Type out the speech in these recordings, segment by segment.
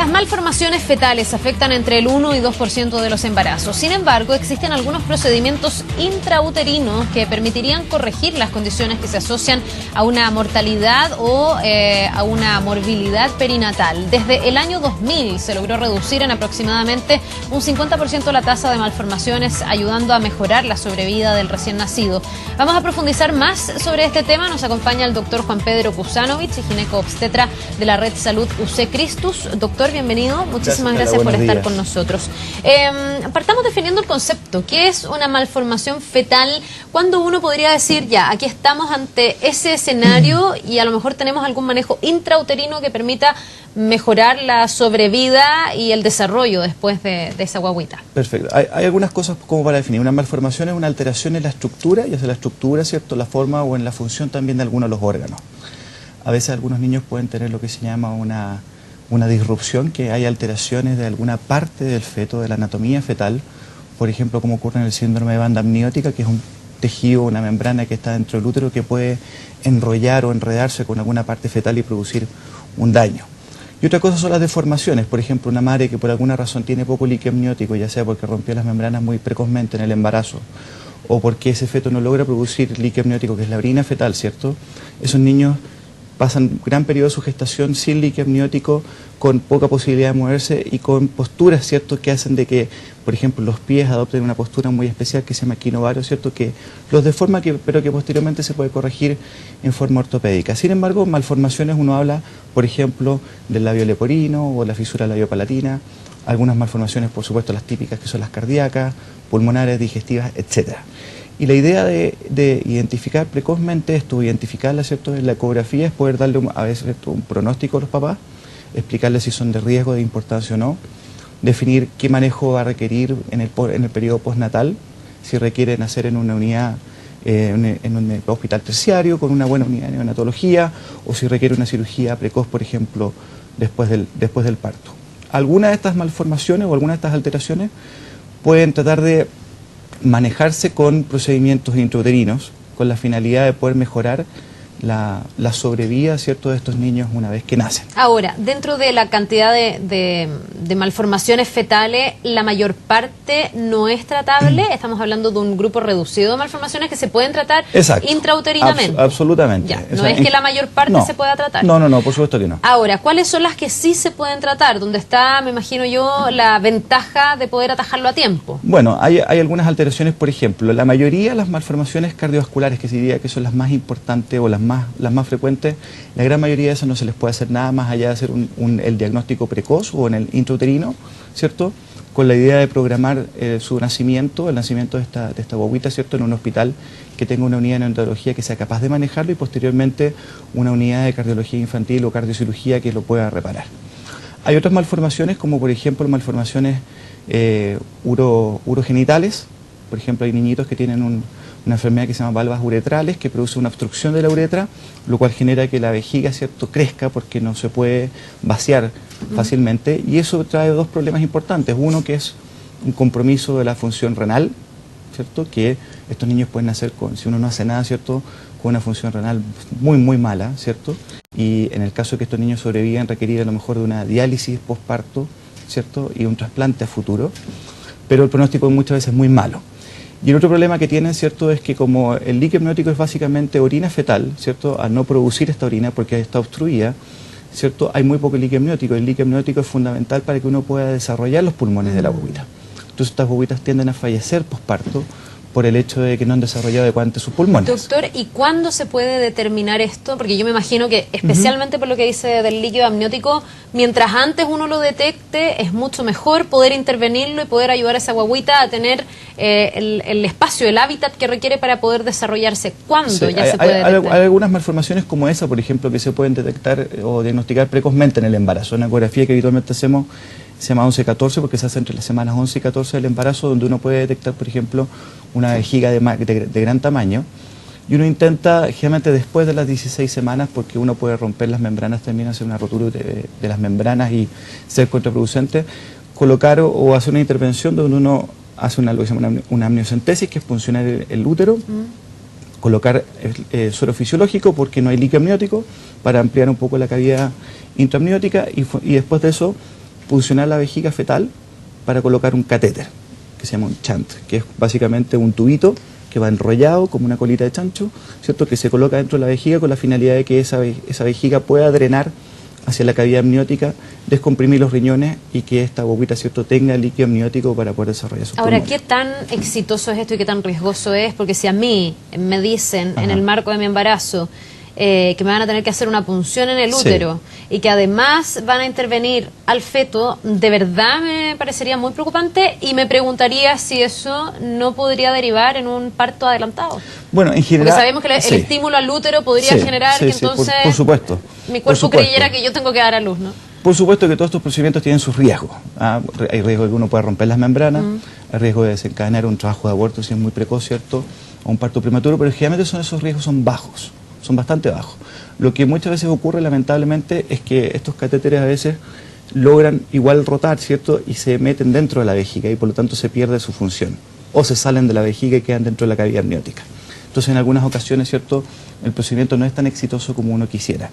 Las malformaciones fetales afectan entre el 1 y 2% de los embarazos. Sin embargo, existen algunos procedimientos intrauterinos que permitirían corregir las condiciones que se asocian a una mortalidad o a una morbilidad perinatal. Desde el año 2000 se logró reducir en aproximadamente un 50% la tasa de malformaciones, ayudando a mejorar la sobrevida del recién nacido. Vamos a profundizar más sobre este tema. Nos acompaña el doctor Juan Pedro Kusanovich, gineco-obstetra de la Red Salud UC Christus. Doctor, bienvenido. Muchísimas gracias por estar con nosotros. Partamos definiendo el concepto. ¿Qué es una malformación fetal? ¿Cuándo uno podría decir, ya, aquí estamos ante ese escenario y a lo mejor tenemos algún manejo intrauterino que permita mejorar la sobrevida y el desarrollo después de esa guagüita? Perfecto. Hay algunas cosas como para definir. Una malformación es una alteración en la estructura, ya sea la estructura, ¿cierto?, la forma o en la función también de algunos de los órganos. A veces algunos niños pueden tener lo que se llama una disrupción, que hay alteraciones de alguna parte del feto, de la anatomía fetal, por ejemplo, como ocurre en el síndrome de banda amniótica, que es un tejido, una membrana que está dentro del útero que puede enrollar o enredarse con alguna parte fetal y producir un daño. Y otra cosa son las deformaciones, por ejemplo, una madre que por alguna razón tiene poco líquido amniótico, ya sea porque rompió las membranas muy precozmente en el embarazo, o porque ese feto no logra producir líquido amniótico, que es la orina fetal, ¿cierto? Esos niños pasan gran periodo de su gestación sin líquido amniótico, con poca posibilidad de moverse y con posturas, ¿cierto?, que hacen de que, por ejemplo, los pies adopten una postura muy especial que se llama quinovario, ¿cierto?, que los deforma, pero que posteriormente se puede corregir en forma ortopédica. Sin embargo, malformaciones uno habla, por ejemplo, del labio leporino o la fisura labiopalatina, algunas malformaciones, por supuesto, las típicas que son las cardíacas, pulmonares, digestivas, etcétera. Y la idea de identificar precozmente esto, identificarla, ¿cierto?, en la ecografía, es poder darle a veces, ¿cierto?, un pronóstico a los papás, explicarles si son de riesgo, de importancia o no, definir qué manejo va a requerir en el periodo postnatal, si requiere nacer en una unidad, en un hospital terciario, con una buena unidad de neonatología, o si requiere una cirugía precoz, por ejemplo, después del parto. Algunas de estas malformaciones o algunas de estas alteraciones pueden tratar de manejarse con procedimientos intrauterinos con la finalidad de poder mejorar la sobrevida, ¿cierto?, de estos niños una vez que nacen. Ahora, dentro de la cantidad de malformaciones fetales, la mayor parte no es tratable. Estamos hablando de un grupo reducido de malformaciones que se pueden tratar intrauterinamente. Absolutamente. Ya, no es que la mayor parte se pueda tratar. No, por supuesto que no. Ahora, ¿cuáles son las que sí se pueden tratar? ¿Dónde está, me imagino yo, la ventaja de poder atajarlo a tiempo? Bueno, hay algunas alteraciones, por ejemplo, la mayoría de las malformaciones cardiovasculares, que se diría que son las más importantes o las más frecuentes, la gran mayoría de esas no se les puede hacer nada más allá de hacer el diagnóstico precoz o en el intrauterino, ¿cierto?, con la idea de programar su nacimiento, el nacimiento de esta guaguita, ¿cierto?, en un hospital que tenga una unidad de neonatología que sea capaz de manejarlo y posteriormente una unidad de cardiología infantil o cardiocirugía que lo pueda reparar. Hay otras malformaciones, como por ejemplo malformaciones urogenitales. Por ejemplo, hay niñitos que tienen una enfermedad que se llama valvas uretrales, que produce una obstrucción de la uretra, lo cual genera que la vejiga, ¿cierto?, crezca porque no se puede vaciar fácilmente, y eso trae dos problemas importantes. Uno, que es un compromiso de la función renal, ¿cierto?, que estos niños pueden nacer si uno no hace nada, ¿cierto?, con una función renal muy, muy mala, ¿cierto?, y en el caso de que estos niños sobrevivan, requerir a lo mejor de una diálisis postparto, ¿cierto?, y un trasplante a futuro, pero el pronóstico muchas veces es muy malo. Y el otro problema que tienen, ¿cierto?, es que como el líquido amniótico es básicamente orina fetal, ¿cierto?, al no producir esta orina porque está obstruida, ¿cierto?, hay muy poco líquido amniótico. El líquido amniótico es fundamental para que uno pueda desarrollar los pulmones de la guaguita. Entonces estas guaguitas tienden a fallecer posparto por el hecho de que no han desarrollado adecuadamente sus pulmones. Doctor, ¿y cuándo se puede determinar esto? Porque yo me imagino que, especialmente por lo que dice del líquido amniótico, mientras antes uno lo detecte, es mucho mejor poder intervenirlo y poder ayudar a esa guaguita a tener el espacio, el hábitat que requiere para poder desarrollarse. ¿Cuándo ya se puede detectar? Hay algunas malformaciones como esa, por ejemplo, que se pueden detectar o diagnosticar precozmente en el embarazo. Una ecografía que habitualmente hacemos se llama 11-14 porque se hace entre las semanas 11 y 14 del embarazo, donde uno puede detectar, por ejemplo, una vejiga de gran tamaño, y uno intenta, generalmente después de las 16 semanas, porque uno puede romper las membranas, también hacer una rotura de las membranas y ser contraproducente, colocar o hacer una intervención donde uno hace lo que se llama una amniocentesis, que es puncionar el útero, colocar suero fisiológico porque no hay líquido amniótico, para ampliar un poco la cavidad intraamniótica, y después de eso puncionar la vejiga fetal para colocar un catéter, que se llama un shunt, que es básicamente un tubito que va enrollado como una colita de chancho, ¿cierto? Que se coloca dentro de la vejiga con la finalidad de que esa vejiga pueda drenar hacia la cavidad amniótica, descomprimir los riñones y que esta guaguita, ¿cierto?, tenga líquido amniótico para poder desarrollar sus Ahora, pulmones. ¿qué tan exitoso es esto y qué tan riesgoso es? Porque si a mí me dicen en el marco de mi embarazo que me van a tener que hacer una punción en el útero y que además van a intervenir al feto, de verdad me parecería muy preocupante y me preguntaría si eso no podría derivar en un parto adelantado. Bueno, en general... Porque sabemos que el estímulo al útero podría generar que entonces por supuesto, mi cuerpo creyera que yo tengo que dar a luz, ¿no? Por supuesto que todos estos procedimientos tienen sus riesgos. Hay riesgo de que uno pueda romper las membranas, hay riesgo de desencadenar un trabajo de aborto si es muy precoz, ¿cierto?, o un parto prematuro, pero generalmente esos riesgos son bajos, son bastante bajos. Lo que muchas veces ocurre, lamentablemente, es que estos catéteres a veces logran igual rotar, ¿cierto?, y se meten dentro de la vejiga y por lo tanto se pierde su función. O se salen de la vejiga y quedan dentro de la cavidad amniótica. Entonces, en algunas ocasiones, ¿cierto?, el procedimiento no es tan exitoso como uno quisiera.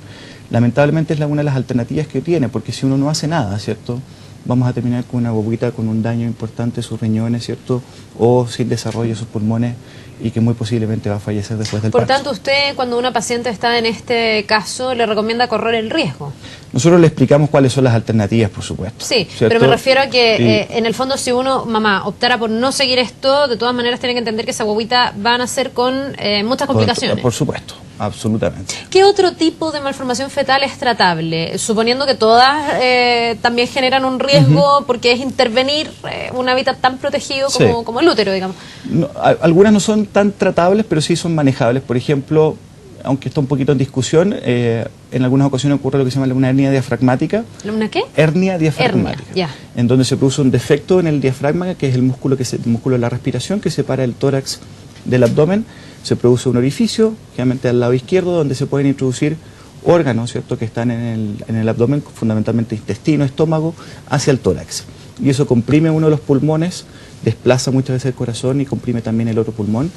Lamentablemente es una de las alternativas que tiene, porque si uno no hace nada, ¿cierto?, vamos a terminar con una guaguita con un daño importante de sus riñones, ¿cierto?, o sin desarrollo de sus pulmones y que muy posiblemente va a fallecer después del parto. Por tanto, usted, cuando una paciente está en este caso, le recomienda correr el riesgo. Nosotros le explicamos cuáles son las alternativas, por supuesto. Sí, ¿cierto? pero me refiero a que en el fondo si uno, mamá, optara por no seguir esto, de todas maneras tiene que entender que esa guaguita va a nacer con muchas complicaciones. Por supuesto, absolutamente. ¿Qué otro tipo de malformación fetal es tratable? Suponiendo que todas también generan un riesgo porque es intervenir un hábitat tan protegido como el útero, digamos. No, algunas no son tan tratables, pero sí son manejables. Por ejemplo, aunque está un poquito en discusión, en algunas ocasiones ocurre lo que se llama una hernia diafragmática. ¿Una qué? Hernia diafragmática. Ya. En donde se produce un defecto en el diafragma, que es el músculo de la respiración, que separa el tórax del abdomen. Se produce un orificio, generalmente al lado izquierdo, donde se pueden introducir órganos, ¿cierto?, que están en el abdomen, fundamentalmente intestino, estómago, hacia el tórax. Y eso comprime uno de los pulmones, desplaza muchas veces el corazón y comprime también el otro pulmón.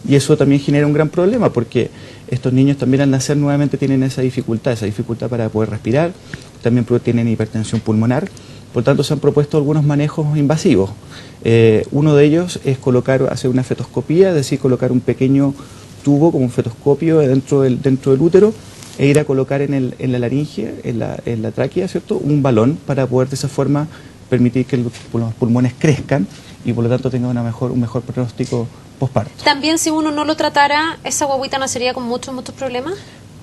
Y eso también genera un gran problema porque estos niños también al nacer nuevamente tienen esa dificultad para poder respirar, también tienen hipertensión pulmonar, por tanto se han propuesto algunos manejos invasivos. Uno de ellos es hacer una fetoscopía, es decir, colocar un pequeño tubo como un fetoscopio dentro del útero e ir a colocar en la laringe, en la tráquea, ¿cierto?, un balón para poder de esa forma permitir que los pulmones crezcan y por lo tanto tengan un mejor pronóstico posparto. ¿También si uno no lo tratara, esa guaguita nacería con muchos problemas?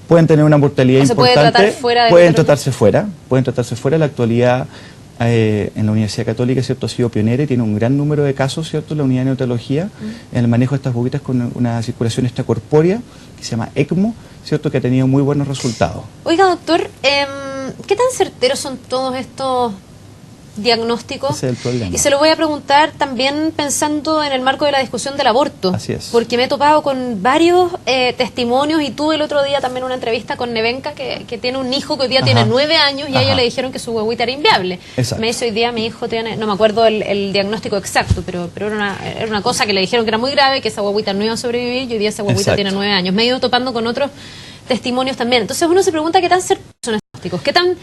Pueden tener una mortalidad importante. ¿Se puede tratar fuera del pueden tratarse fuera. En la actualidad, en la Universidad Católica, ¿cierto?, ha sido pionera y tiene un gran número de casos, ¿cierto?, la unidad de neonatología, en el manejo de estas guaguitas con una circulación extracorpórea que se llama ECMO, ¿cierto?, que ha tenido muy buenos resultados. Oiga, doctor, ¿qué tan certeros son todos estos diagnósticos? Ese es el problema. Y se lo voy a preguntar también pensando en el marco de la discusión del aborto. Así es. Porque me he topado con varios testimonios y tuve el otro día también una entrevista con Nevenka que tiene un hijo que hoy día tiene 9 años y a ella le dijeron que su huevita era inviable. Exacto. Me dice hoy día mi hijo tiene, no me acuerdo el diagnóstico exacto, pero era una cosa que le dijeron que era muy grave, que esa huevita no iba a sobrevivir y hoy día esa huevita tiene 9 años. Me he ido topando con otros testimonios también. Entonces uno se pregunta qué tan certeros son estos diagnósticos, qué tan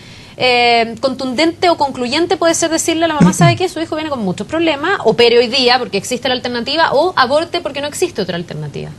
contundente o concluyente puede ser decirle a la mamá, sabe que su hijo viene con muchos problemas, opere hoy día porque existe la alternativa o aborte porque no existe otra alternativa.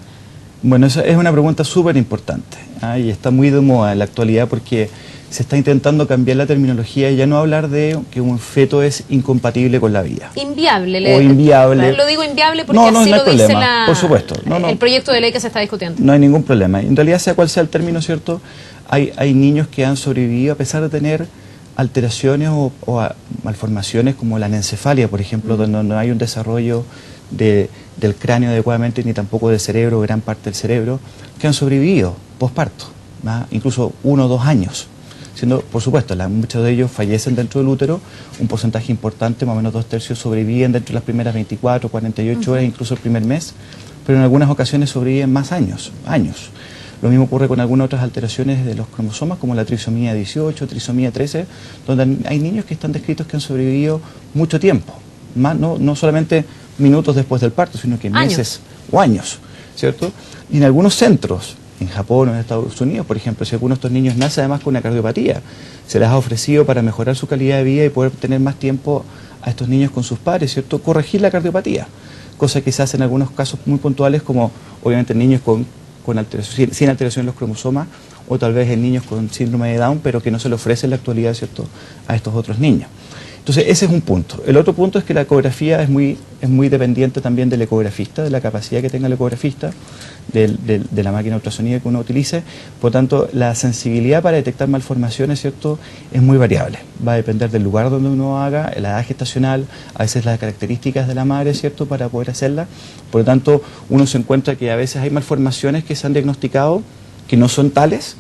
Bueno, esa es una pregunta súper importante y está muy de moda en la actualidad porque se está intentando cambiar la terminología y ya no hablar de que un feto es incompatible con la vida. Inviable. O inviable. Lo digo inviable porque no así hay lo dice problema, por supuesto. El proyecto de ley que se está discutiendo. No hay ningún problema. En realidad, sea cual sea el término, ¿cierto?, hay niños que han sobrevivido a pesar de tener alteraciones o malformaciones como la anencefalia, por ejemplo, donde no hay un desarrollo del cráneo adecuadamente ni tampoco del cerebro, gran parte del cerebro, que han sobrevivido posparto, incluso 1 o 2 años. Siendo, por supuesto, muchos de ellos fallecen dentro del útero, un porcentaje importante, más o menos 2/3 sobreviven dentro de las primeras 24, 48 horas, incluso el primer mes, pero en algunas ocasiones sobreviven más años. Lo mismo ocurre con algunas otras alteraciones de los cromosomas, como la trisomía 18, trisomía 13, donde hay niños que están descritos que han sobrevivido mucho tiempo, no solamente minutos después del parto, sino que meses o años, ¿cierto? Y en algunos centros, en Japón o en Estados Unidos, por ejemplo, si alguno de estos niños nace además con una cardiopatía, se les ha ofrecido para mejorar su calidad de vida y poder tener más tiempo a estos niños con sus padres, ¿cierto? Corregir la cardiopatía, cosa que se hace en algunos casos muy puntuales, como obviamente en niños sin alteración en los cromosomas, o tal vez en niños con síndrome de Down, pero que no se le ofrece en la actualidad, ¿cierto?, a estos otros niños. Entonces, ese es un punto. El otro punto es que la ecografía es muy dependiente también del ecografista, de la capacidad que tenga el ecografista, de la máquina ultrasonido que uno utilice. Por tanto, la sensibilidad para detectar malformaciones, ¿cierto?, es muy variable. Va a depender del lugar donde uno haga, la edad gestacional, a veces las características de la madre, ¿cierto?, para poder hacerla. Por lo tanto, uno se encuentra que a veces hay malformaciones que se han diagnosticado que no son tales,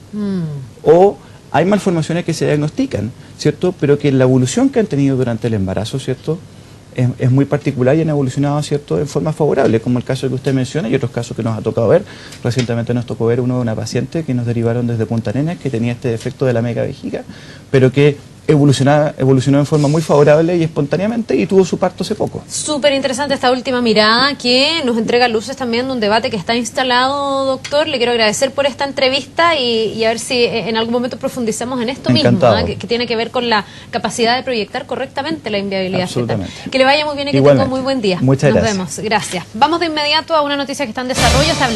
o hay malformaciones que se diagnostican, ¿cierto?, pero que la evolución que han tenido durante el embarazo, ¿cierto?, es muy particular y han evolucionado, ¿cierto?, en forma favorable, como el caso que usted menciona y otros casos que nos ha tocado ver. Recientemente nos tocó ver uno de una paciente que nos derivaron desde Punta Arenas, que tenía este defecto de la megavejiga, pero que evolucionó en forma muy favorable y espontáneamente, y tuvo su parto hace poco. Súper interesante esta última mirada que nos entrega luces también de un debate que está instalado, doctor. Le quiero agradecer por esta entrevista y a ver si en algún momento profundizamos en esto mismo, que tiene que ver con la capacidad de proyectar correctamente la inviabilidad fetal. Que le vaya muy bien y que tenga un muy buen día. Muchas gracias. Nos vemos. Gracias. Vamos de inmediato a una noticia que está en desarrollo.